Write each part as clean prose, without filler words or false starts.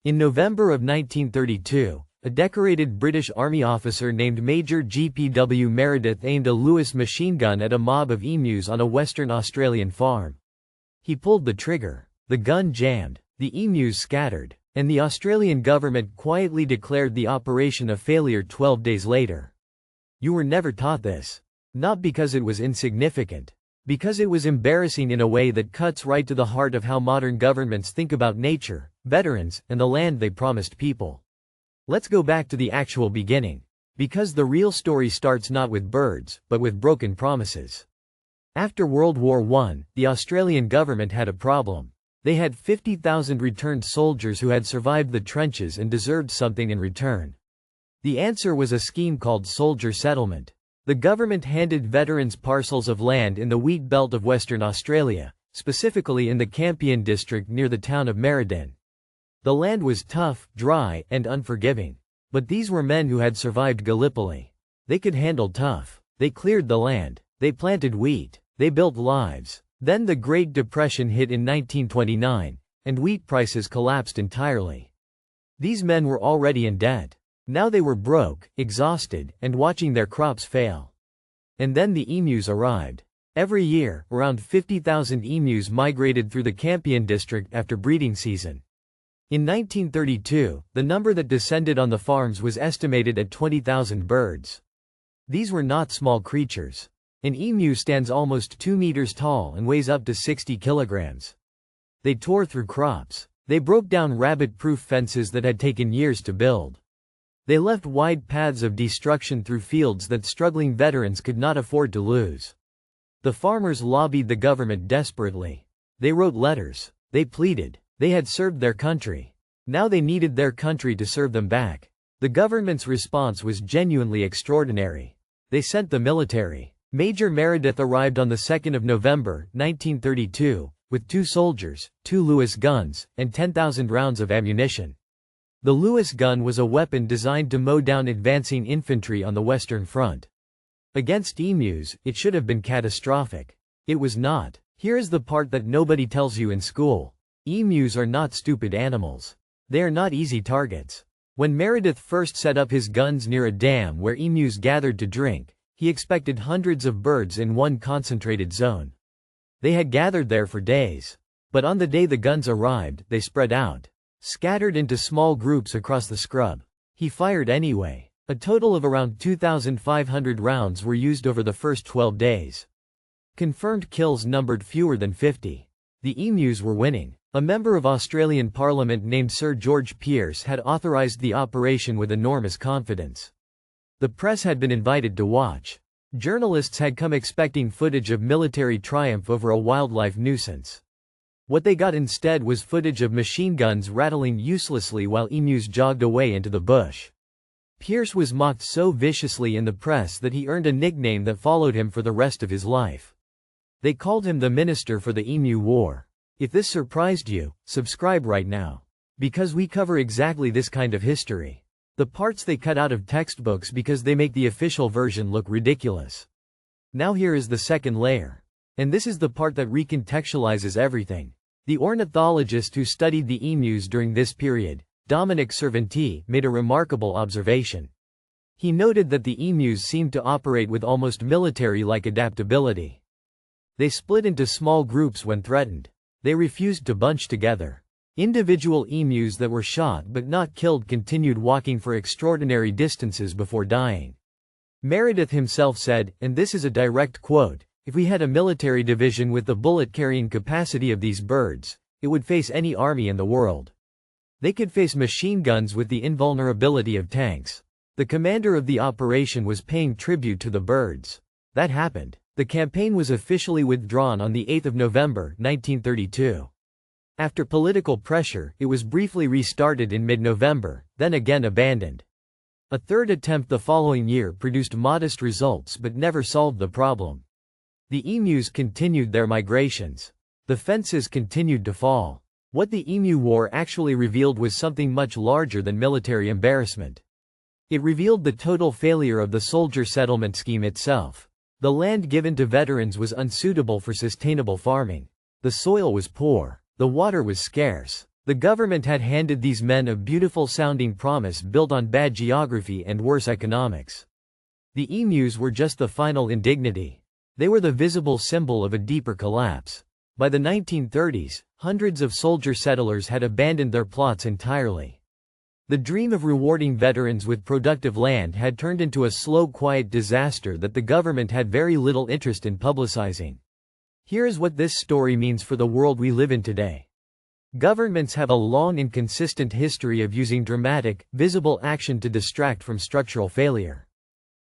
In November of 1932, a decorated British Army officer named Major G.P.W. Meredith aimed a Lewis machine gun at a mob of emus on a Western Australian farm. He pulled the trigger. The gun jammed, the emus scattered, and the Australian government quietly declared the operation a failure 12 days later. You were never taught this. Not because it was insignificant. Because it was embarrassing in a way that cuts right to the heart of how modern governments think about nature, veterans, and the land they promised people. Let's go back to the actual beginning. Because the real story starts not with birds, but with broken promises. After World War I, the Australian government had a problem. They had 50,000 returned soldiers who had survived the trenches and deserved something in return. The answer was a scheme called soldier settlement. The government handed veterans parcels of land in the wheat belt of Western Australia, specifically in the Campion district near the town of Merredin. The land was tough, dry, and unforgiving. But these were men who had survived Gallipoli. They could handle tough. They cleared the land. They planted wheat. They built lives. Then the Great Depression hit in 1929, and wheat prices collapsed entirely. These men were already in debt. Now they were broke, exhausted, and watching their crops fail. And then the emus arrived. Every year, around 50,000 emus migrated through the Campion district after breeding season. In 1932, the number that descended on the farms was estimated at 20,000 birds. These were not small creatures. An emu stands almost 2 meters tall and weighs up to 60 kilograms. They tore through crops. They broke down rabbit-proof fences that had taken years to build. They left wide paths of destruction through fields that struggling veterans could not afford to lose. The farmers lobbied the government desperately. They wrote letters. They pleaded. They had served their country. Now they needed their country to serve them back. The government's response was genuinely extraordinary. They sent the military. Major Meredith arrived on the 2nd of November, 1932, with 2 soldiers, 2 Lewis guns, and 10,000 rounds of ammunition. The Lewis gun was a weapon designed to mow down advancing infantry on the Western Front. Against emus, it should have been catastrophic. It was not. Here is the part that nobody tells you in school. Emus are not stupid animals. They are not easy targets. When Meredith first set up his guns near a dam where emus gathered to drink, he expected hundreds of birds in one concentrated zone. They had gathered there for days. But on the day the guns arrived, they spread out. Scattered into small groups across the scrub. He fired anyway. A total of around 2,500 rounds were used over the first 12 days. Confirmed kills numbered fewer than 50. The emus were winning. A member of Australian Parliament named Sir George Pearce had authorised the operation with enormous confidence. The press had been invited to watch. Journalists had come expecting footage of military triumph over a wildlife nuisance. What they got instead was footage of machine guns rattling uselessly while emus jogged away into the bush. Pearce was mocked so viciously in the press that he earned a nickname that followed him for the rest of his life. They called him the Minister for the Emu War. If this surprised you, subscribe right now. Because we cover exactly this kind of history. The parts they cut out of textbooks because they make the official version look ridiculous. Now here is the second layer. And this is the part that recontextualizes everything. The ornithologist who studied the emus during this period, Dominic Cervanti, made a remarkable observation. He noted that the emus seemed to operate with almost military-like adaptability. They split into small groups when threatened. They refused to bunch together. Individual emus that were shot but not killed continued walking for extraordinary distances before dying. Meredith himself said, and this is a direct quote, "If we had a military division with the bullet-carrying capacity of these birds, it would face any army in the world. They could face machine guns with the invulnerability of tanks." The commander of the operation was paying tribute to the birds. That happened. The campaign was officially withdrawn on the 8th of November, 1932. After political pressure, it was briefly restarted in mid-November, then again abandoned. A third attempt the following year produced modest results but never solved the problem. The emus continued their migrations. The fences continued to fall. What the Emu War actually revealed was something much larger than military embarrassment. It revealed the total failure of the soldier settlement scheme itself. The land given to veterans was unsuitable for sustainable farming. The soil was poor. The water was scarce. The government had handed these men a beautiful-sounding promise built on bad geography and worse economics. The emus were just the final indignity. They were the visible symbol of a deeper collapse. By the 1930s, hundreds of soldier settlers had abandoned their plots entirely. The dream of rewarding veterans with productive land had turned into a slow, quiet disaster that the government had very little interest in publicizing. Here is what this story means for the world we live in today. Governments have a long and consistent history of using dramatic, visible action to distract from structural failure.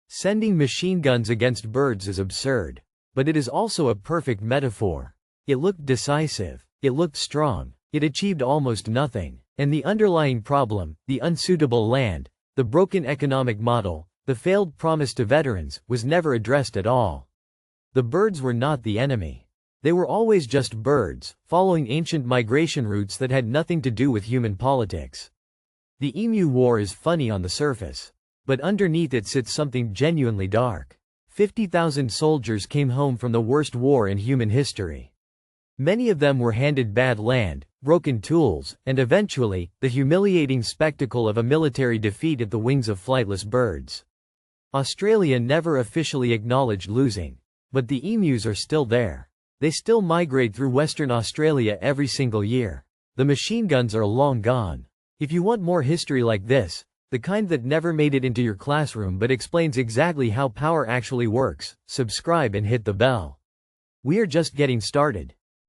Sending machine guns against birds is absurd. But it is also a perfect metaphor. It looked decisive. It looked strong. It achieved almost nothing. And the underlying problem, the unsuitable land, the broken economic model, the failed promise to veterans, was never addressed at all. The birds were not the enemy. They were always just birds, following ancient migration routes that had nothing to do with human politics. The Emu War is funny on the surface. But underneath it sits something genuinely dark. 50,000 soldiers came home from the worst war in human history. Many of them were handed bad land, broken tools, and eventually, the humiliating spectacle of a military defeat at the wings of flightless birds. Australia never officially acknowledged losing. But the emus are still there. They still migrate through Western Australia every single year. The machine guns are long gone. If you want more history like this, the kind that never made it into your classroom but explains exactly how power actually works, subscribe and hit the bell. We are just getting started.